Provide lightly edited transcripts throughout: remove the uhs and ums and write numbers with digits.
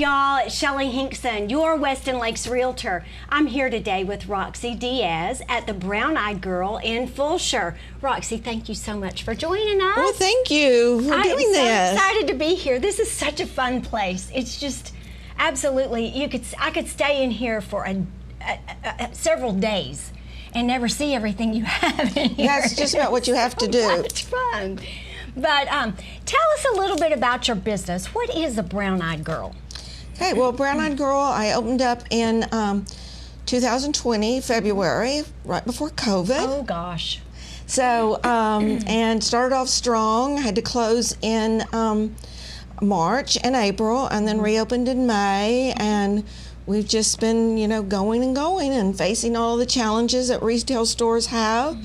y'all, it's Shelli Hinkson, your Weston Lakes Realtor. I'm here today with Roxie Diaz at the Brown Eyed Girl in Fulshear. Roxie, thank you so much for joining us. Well, thank you for doing this. I'm so excited to be here. This is such a fun place. It's just absolutely, I could stay in here for several days and never see everything you have in here. That's just about what you have to do. It's fun. But tell us a little bit about your business. What is a Brown Eyed Girl? Okay, well, Brown Eyed Girl, I opened up in 2020, February, right before COVID. Oh, gosh. So, and started off strong. Had to close in March and April, and then reopened in May. And we've just been, going and going and facing all the challenges that retail stores have.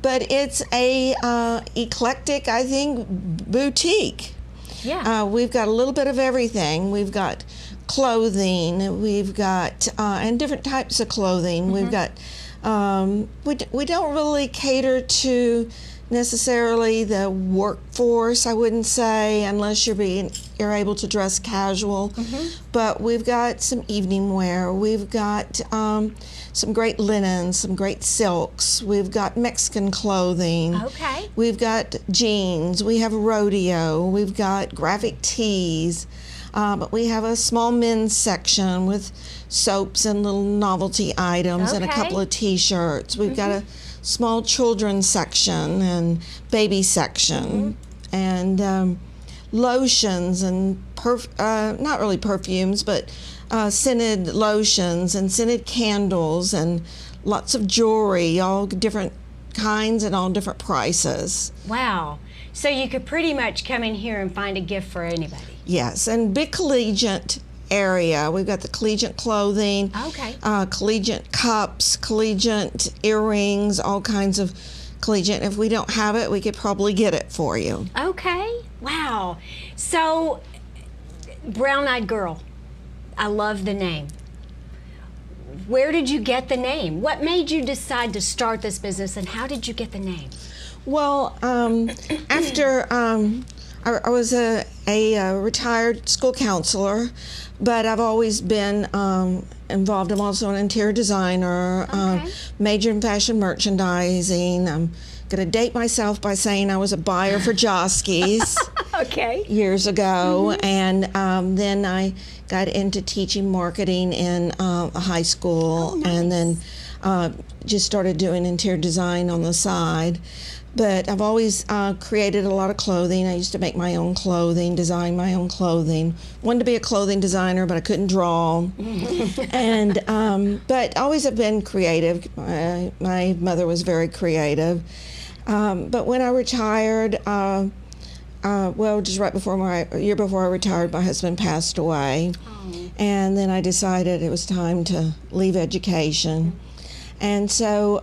But it's a eclectic, I think, boutique. Yeah. We've got a little bit of everything. We've got clothing. We've got and different types of clothing. We've got. We don't really cater to necessarily the workforce, I wouldn't say, unless you're able to dress casual. But we've got some evening wear. We've got some great linens, some great silks. We've got Mexican clothing. Okay. We've got jeans. We have rodeo. We've got graphic tees. But we have a small men's section with soaps and little novelty items and a couple of t-shirts. We've got a small children's section and baby section and lotions and not really perfumes, but scented lotions and scented candles and lots of jewelry, all different kinds and all different prices. Wow. So you could pretty much come in here and find a gift for anybody. Yes, and big collegiate area. We've got the collegiate clothing, collegiate cups, collegiate earrings, all kinds of collegiate. If we don't have it, we could probably get it for you. Okay. Wow. So, Brown Eyed Girl. I love the name. Where did you get the name? What made you decide to start this business, and how did you get the name? Well, after I was a retired school counselor, but I've always been involved. I'm also an interior designer, majored in fashion merchandising. I'm going to date myself by saying I was a buyer for Joskies years ago, and then I got into teaching marketing in a high school, and then just started doing interior design on the side. But I've always created a lot of clothing. I used to make my own clothing, design my own clothing. Wanted to be a clothing designer, but I couldn't draw. And but always have been creative. My mother was very creative. But when I retired, well, just right before a year before I retired, my husband passed away. And then I decided it was time to leave education. And so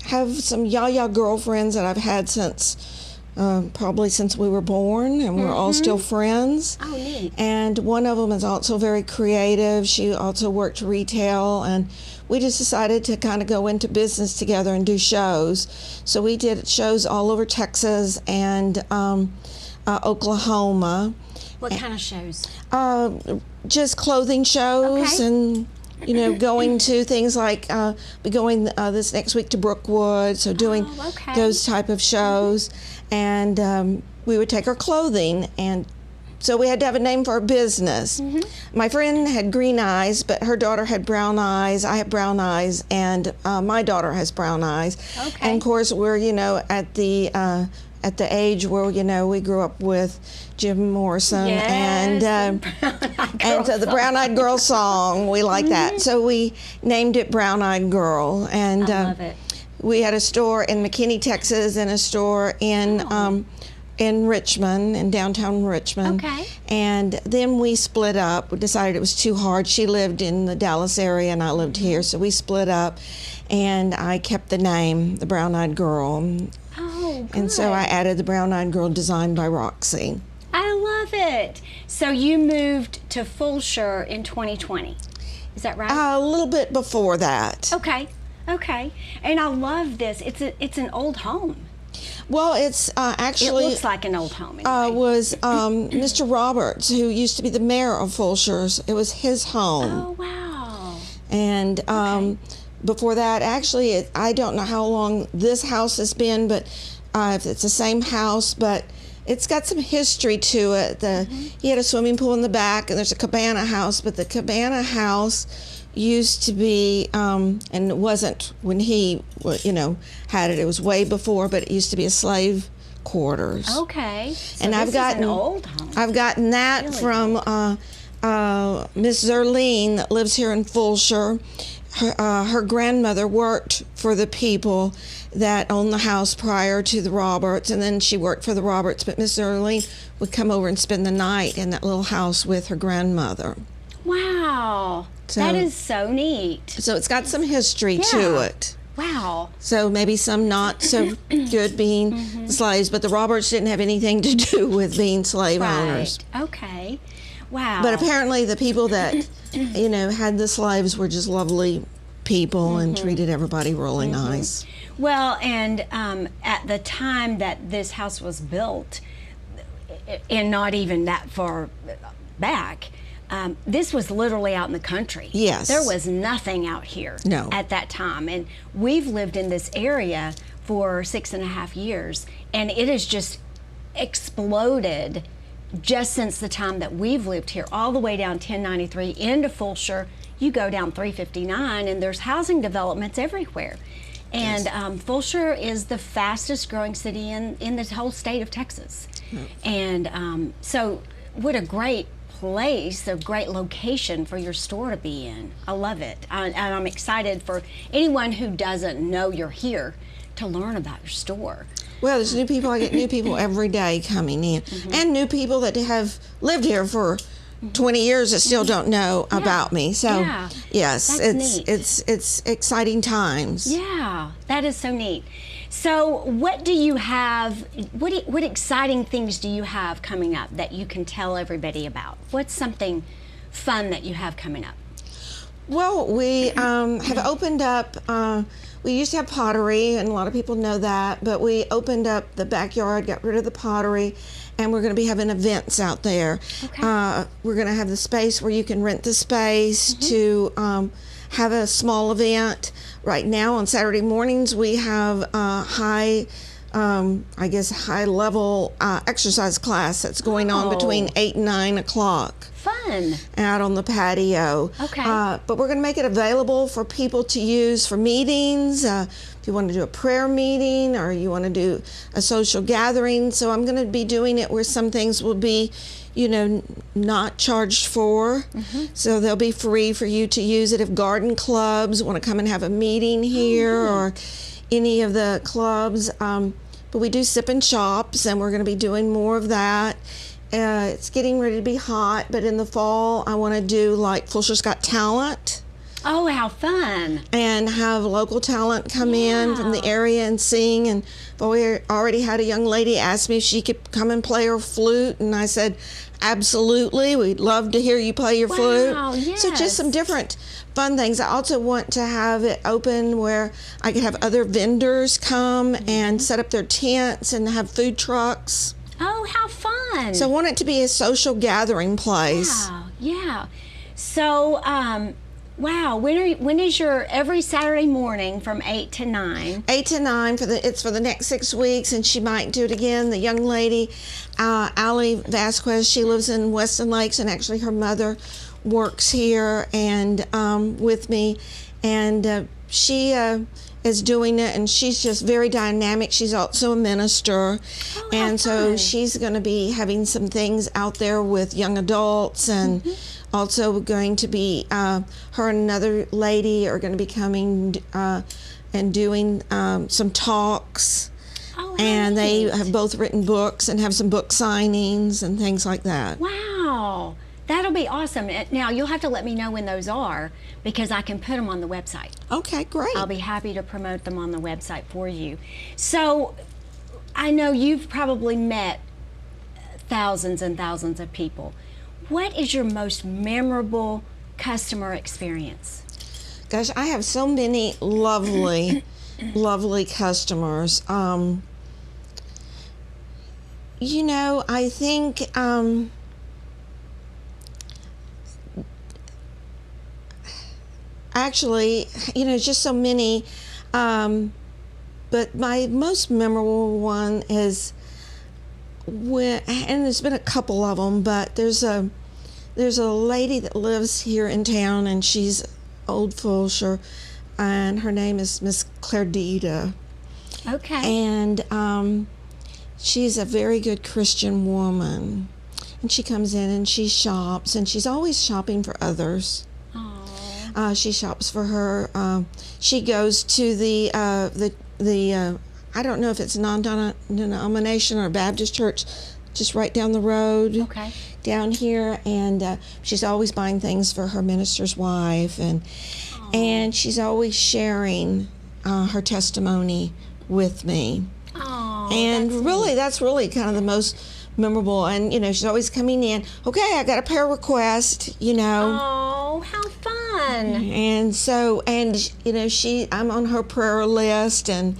have some yaya girlfriends that I've had since probably since we were born, and we're all still friends. Oh, neat. And one of them is also very creative. She also worked retail, and we just decided to kind of go into business together and do shows. So we did shows all over Texas and Oklahoma. What kind of shows? Just clothing shows and going to things like we're going this next week to Brookwood, so doing those type of shows, and we would take our clothing, and so we had to have a name for our business. My friend had green eyes, but her daughter had brown eyes. I have brown eyes, and my daughter has brown eyes. And of course, we're at the age where we grew up with Jim Morrison and so the Brown Eyed Girl song, we like that. So we named it Brown Eyed Girl, and I love it. We had a store in McKinney, Texas, and a store in Richmond, in downtown Richmond. And then we split up. We decided it was too hard. She lived in the Dallas area and I lived here, so we split up, and I kept the name, the Brown Eyed Girl. And so I added the Brown Eyed Girl, designed by Roxie. I love it. So you moved to Fulshear in 2020. Is that right? A little bit before that. Okay. And I love this. It's an old home. Well, it's It actually looks like an old home. Anyway. was Mr. Roberts, who used to be the mayor of Fulshear. It was his home. Oh, wow. And before that, actually, I don't know how long this house has been, but if it's the same house, but it's got some history to it. He had a swimming pool in the back, and there's a cabana house, but the cabana house used to be, and it wasn't when he, had it. It was way before, but it used to be a slave quarters. Okay. So And this is an old home. I've gotten that Really from Miss Zerline that lives here in Fulshear. Her grandmother worked for the people that owned the house prior to the Roberts, and then she worked for the Roberts, but Miss Zerline would come over and spend the night in that little house with her grandmother. Wow. That is so neat. So it's got some history to it. Wow. So maybe some not so good being slaves, but the Roberts didn't have anything to do with being slave owners. Okay. Wow. But apparently the people that, had the slaves were just lovely people and treated everybody really nice. Well, and at the time that this house was built, and not even that far back, this was literally out in the country. Yes. There was nothing out here at that time. And we've lived in this area for 6.5 years, and it has just exploded just since the time that we've lived here, all the way down 1093 into Fulshear. You go down 359, and there's housing developments everywhere. And Fulshear is the fastest growing city in the whole state of Texas. And so what a great place, a great location for your store to be in. I love it. And I'm excited for anyone who doesn't know you're here to learn about your store. Well, there's new people. I get new people every day coming in, and new people that have lived here for 20 years that still don't know about me. So, yes, it's exciting times. Yeah, that is so neat. So, what do you have? What exciting things do you have coming up that you can tell everybody about? What's something fun that you have coming up? Well, we have opened up. We used to have pottery, and a lot of people know that, but we opened up the backyard, got rid of the pottery, and we're going to be having events out there. Okay. We're going to have the space where you can rent the space to have a small event. Right now on Saturday mornings, we have high level exercise class that's going on between 8 and 9 o'clock. Fun. Out on the patio. Okay. But we're going to make it available for people to use for meetings. If you want to do a prayer meeting or you want to do a social gathering. So I'm going to be doing it where some things will be, not charged for. So they'll be free for you to use it. If garden clubs want to come and have a meeting here or any of the clubs. But we do sip and shops, and we're going to be doing more of that. It's getting ready to be hot, but in the fall, I want to do like Fulshear's Got Talent. Oh, how fun. And have local talent come in from the area and sing. And we already had a young lady ask me if she could come and play her flute. And I said, absolutely, we'd love to hear you play your flute. Yes. So just some different fun things. I also want to have it open where I could have other vendors come and set up their tents and have food trucks. Oh, how fun. So I want it to be a social gathering place. Wow, yeah. So, wow, when is your every Saturday morning from 8 to 9? 8 to 9 it's for the next 6 weeks, and she might do it again. The young lady, Allie Vasquez, she lives in Weston Lakes, and actually her mother works here and with me, and she is doing it, and she's just very dynamic. She's also a minister, and so she's going to be having some things out there with young adults, and also going to be her and another lady are going to be coming and doing some talks. And they have both written books and have some book signings and things like that. Wow. That'll be awesome. Now, you'll have to let me know when those are, because I can put them on the website. Okay, great. I'll be happy to promote them on the website for you. So, I know you've probably met thousands and thousands of people. What is your most memorable customer experience? Gosh, I have so many lovely, lovely customers. You know, I think actually, you know, just so many. But my most memorable one is when, and there's been a couple of them, but there's a lady that lives here in town, and she's old Fulshear, and her name is Miss Clardita. Okay. And she's a very good Christian woman, and she comes in and she shops, and she's always shopping for others. She shops for her. She goes to the I don't know if it's a non-denomination or Baptist church, just right down the road. Okay. Down here, and she's always buying things for her minister's wife, and she's always sharing her testimony with me. Oh, And really, that's really kind of the most memorable. And you know, she's always coming in. Okay, I got a prayer request. You know. Oh, how fun! And so, and you know, I'm on her prayer list, and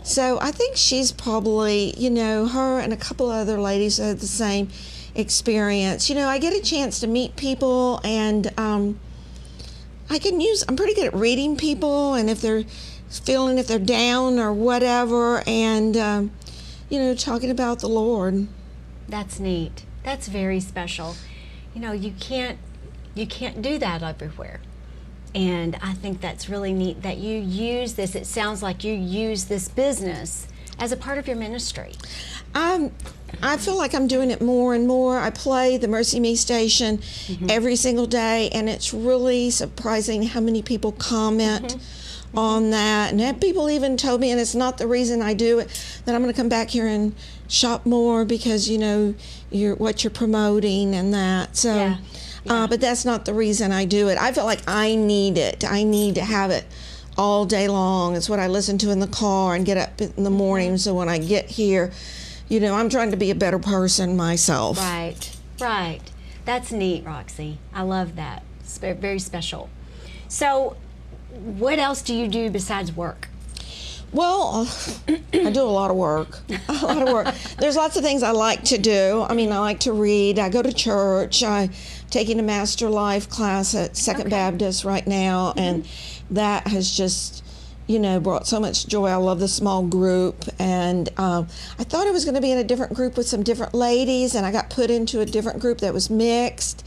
so I think she's probably, you know, her and a couple other ladies had the same experience. You know, I get a chance to meet people, and I'm pretty good at reading people, and if they're down or whatever, and you know, talking about the Lord. That's neat. That's very special. You know, you can't do that everywhere. And I think that's really neat that you use this. It sounds like you use this business as a part of your ministry. I feel like I'm doing it more and more. I play the Mercy Me station every single day, and it's really surprising how many people comment on that. And people even told me, and it's not the reason I do it, that I'm going to come back here and shop more because, you know, what you're promoting and that. So. Yeah. But that's not the reason I do it. I feel like I need it. I need to have it all day long. It's what I listen to in the car and get up in the morning. So when I get here, you know, I'm trying to be a better person myself. Right. That's neat, Roxie. I love that. It's very special. So what else do you do besides work? Well, I do a lot of work. There's lots of things I like to do. I mean, I like to read. I go to church. I'm taking a Master Life class at Second Baptist right now, and that has just, you know, brought so much joy. I love the small group, and I thought I was going to be in a different group with some different ladies, and I got put into a different group that was mixed.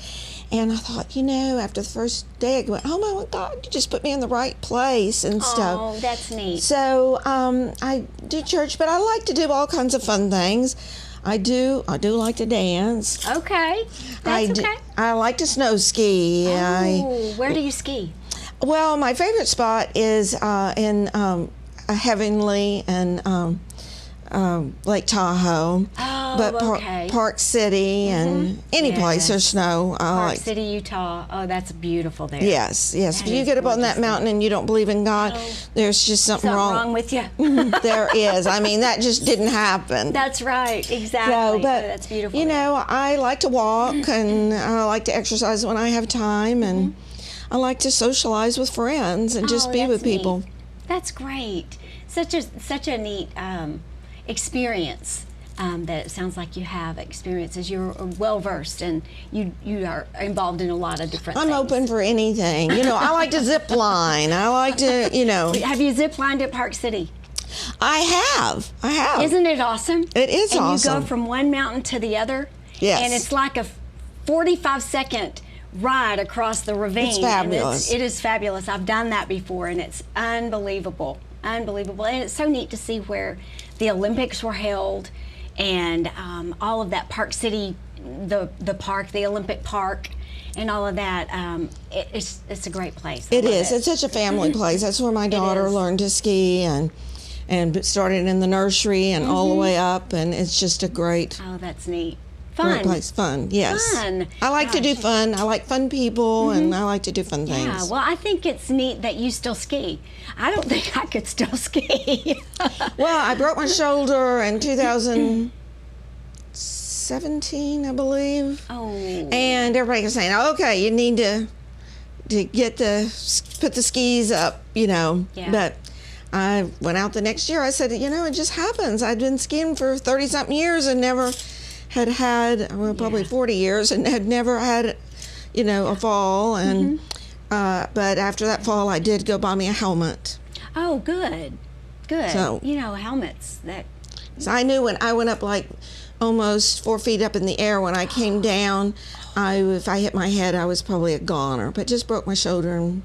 And I thought, you know, after the first day, I went, oh my God, you just put me in the right place and stuff. Oh, that's neat. So I do church, but I like to do all kinds of fun things. I do like to dance. Okay, that's okay. I like to snow ski. Oh, where do you ski? Well, my favorite spot is in Heavenly and Lake Tahoe. Oh, but okay. Park City and any place there's snow. Park City, Utah. Oh, that's beautiful there. Yes. If you get up on that mountain and you don't believe in God, there's just something wrong with you. There is. I mean, that just didn't happen. That's right. Exactly. So, but, that's beautiful. You know, I like to walk and I like to exercise when I have time, and I like to socialize with friends and just be with people. Neat. That's great. Such a neat experience. That it sounds like you have experiences. You're well versed, and you are involved in a lot of different things. I'm open for anything. You know, I like to zip line. I like to, you know. Have you zip lined at Park City? I have. Isn't it awesome? It is awesome. And you go from one mountain to the other. Yes. And it's like a 45-second ride across the ravine. It's fabulous. It is fabulous. I've done that before, and it's unbelievable. And it's so neat to see where the Olympics were held, and all of that Park City, the park, the Olympic Park, and all of that. It's a great place. It is. It's such a family place. That's where my daughter learned to ski and started in the nursery and all the way up, and it's just a great. Oh, that's neat. Fun. Great place. Fun, yes. Fun. I like to do fun. I like fun people, and I like to do fun things. Yeah, well, I think it's neat that you still ski. I don't think I could still ski. Well, I broke my shoulder in 2017, I believe. Oh. And everybody was saying, okay, you need to put the skis up, you know. Yeah. But I went out the next year. I said, you know, it just happens. I'd been skiing for 30-something years and never had, well, probably 40 years, and had never had, you know, a fall. And but after that fall, I did go buy me a helmet. Oh, good. Good. So, you know, helmets that. So I knew when I went up like almost 4 feet up in the air, when I came down, if I hit my head, I was probably a goner. But just broke my shoulder in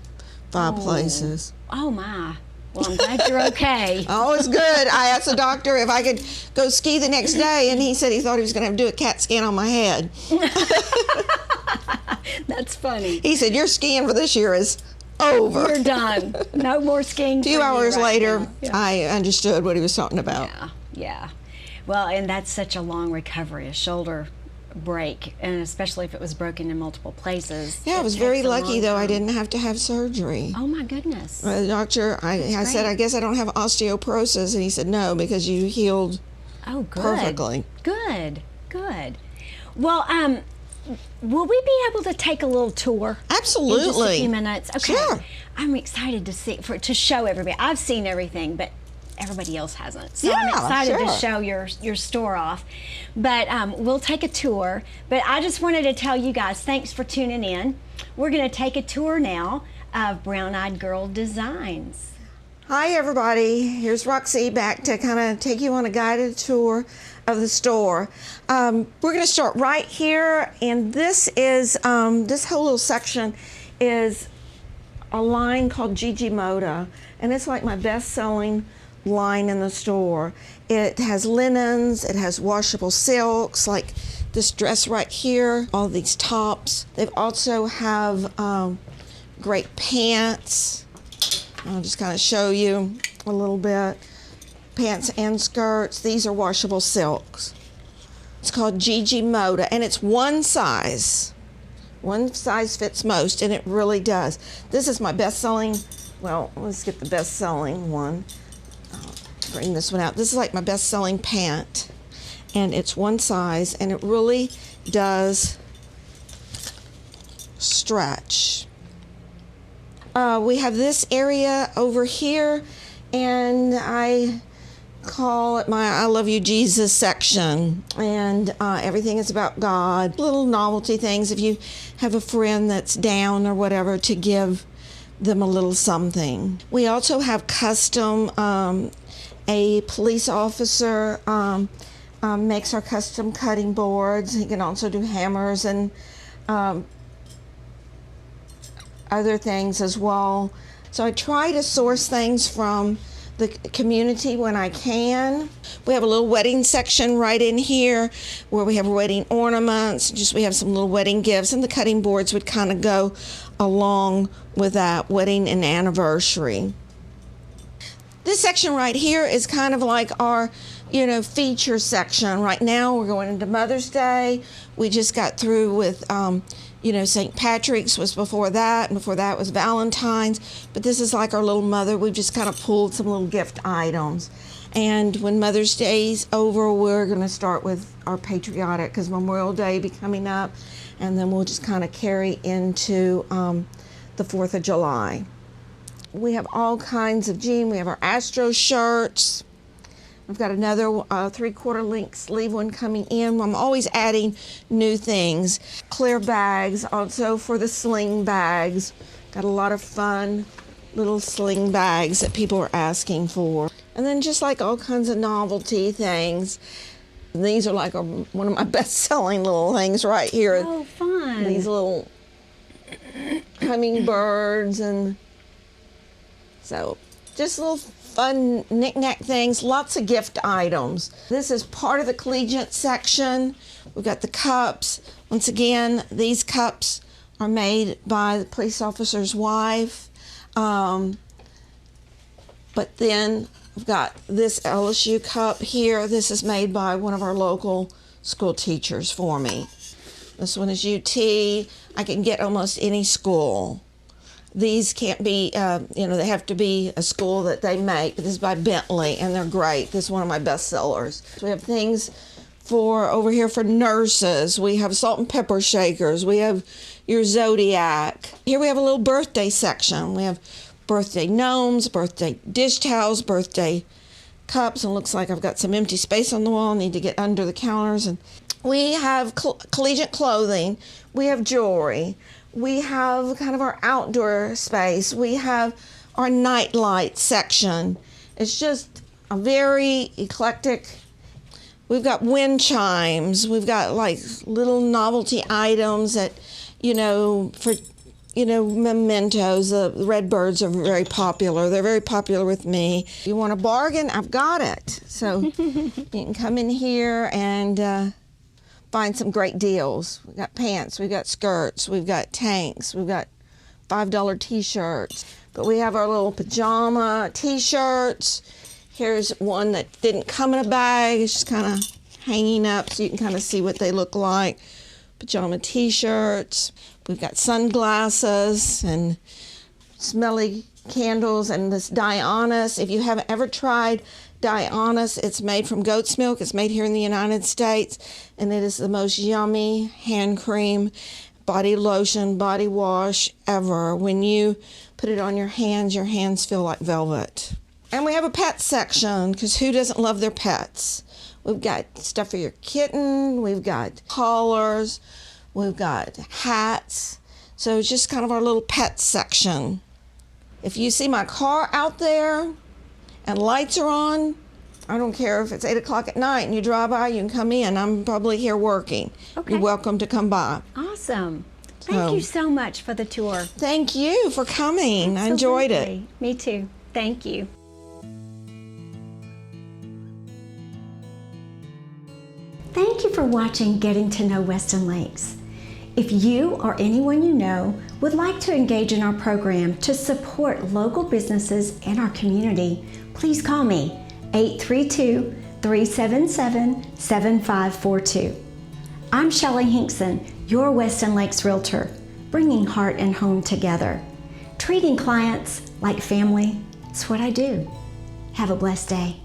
5 places. Oh my. Well, I'm glad you're okay. Oh, it's good. I asked the doctor if I could go ski the next day, and he said he thought he was going to have to do a CAT scan on my head. That's funny. He said, your skiing for this year is over. You're done. No more skiing. A few hours later, now. Yeah. I understood what he was talking about. Yeah. Well, and that's such a long recovery, a shoulder break, and especially if it was broken in multiple places. Yeah, I was very lucky, though. I didn't have to have surgery. Oh, my goodness. The doctor, I said, I guess I don't have osteoporosis, and he said, no, because you healed perfectly. Good. Well, will we be able to take a little tour? Absolutely. In just a few minutes. Okay. Sure. I'm excited to show everybody. I've seen everything, but everybody else hasn't. So Yeah, I'm excited to sure. show your store off. But we'll take a tour. But I just wanted to tell you guys, thanks for tuning in. We're going to take a tour now of Brown Eyed Girl Designs. Hi, everybody. Here's Roxie back to kind of take you on a guided tour of the store. We're going to start right here, and this is this whole little section is a line called Gigi Moda, and it's like my best-selling line in the store. It has linens, it has washable silks, like this dress right here, all these tops. They also have great pants. I'll just kind of show you a little bit. Pants and skirts. These are washable silks. It's called Gigi Moda, and it's one size. One size fits most, and it really does. This is my best-selling, well, let's get the best-selling one. I'll bring this one out. This is like my best-selling pant, and it's one size, and it really does stretch. We have this area over here, and I call it my I Love You Jesus section, and everything is about God. Little novelty things if you have a friend that's down or whatever, to give them a little something. We also have custom, a police officer makes our custom cutting boards. He can also do hammers and other things as well. So I try to source things from the community when I can. We have a little wedding section right in here where we have wedding ornaments, we have some little wedding gifts, and the cutting boards would kind of go along with that, wedding and anniversary. This section right here is kind of like our, feature section. Right now we're going into Mother's Day. We just got through with St. Patrick's was before that, and before that was Valentine's. But this is like our little mother. We've just kind of pulled some little gift items. And when Mother's Day's over, we're going to start with our patriotic, because Memorial Day will be coming up. And then we'll just kind of carry into the 4th of July. We have all kinds of jeans. We have our Astro shirts. I've got another 3/4 length sleeve one coming in. I'm always adding new things. Clear bags, also for the sling bags. Got a lot of fun little sling bags that people are asking for. And then just like all kinds of novelty things. These are like one of my best-selling little things right here. Oh, fun. These little hummingbirds, and so just little fun knick-knack things, lots of gift items. This is part of the collegiate section. We've got the cups. Once again, these cups are made by the police officer's wife. But then we've got this LSU cup here. This is made by one of our local school teachers for me. This one is UT. I can get almost any school. These can't be, they have to be a school that they make. But this is by Bentley, and they're great. This is one of my best sellers. So we have things over here for nurses. We have salt and pepper shakers. We have your Zodiac. Here we have a little birthday section. We have birthday gnomes, birthday dish towels, birthday cups, and looks like I've got some empty space on the wall. I need to get under the counters. And we have collegiate clothing. We have jewelry. We have kind of our outdoor space. We have our nightlight section. It's just a very eclectic. We've got wind chimes. We've got like little novelty items that, for, mementos. The red birds are very popular. They're very popular with me. If you want a bargain, I've got it. So you can come in here and find some great deals. We've got pants, we've got skirts, we've got tanks, we've got $5 t-shirts. But we have our little pajama t-shirts. Here's one that didn't come in a bag. It's just kind of hanging up so you can kind of see what they look like. Pajama t-shirts. We've got sunglasses and smelly candles and this Dionysus. If you haven't ever tried Dionysus, it's made from goat's milk. It's made here in the United States, and it is the most yummy hand cream, body lotion, body wash ever. When you put it on your hands feel like velvet. And we have a pet section, because who doesn't love their pets? We've got stuff for your kitten, we've got collars, we've got hats. So it's just kind of our little pet section. If you see my car out there and lights are on, I don't care if it's 8 o'clock at night and you drive by, you can come in. I'm probably here working. Okay. You're welcome to come by. Awesome. Thank you so much for the tour. Thank you for coming. I enjoyed it. Absolutely. Me too. Thank you. Thank you for watching Getting to Know Weston Lakes. If you or anyone you know would like to engage in our program to support local businesses and our community, please call me 832-377-7542. I'm Shelli Hinkson, your Weston Lakes Realtor, bringing heart and home together. Treating clients like family, it's what I do. Have a blessed day.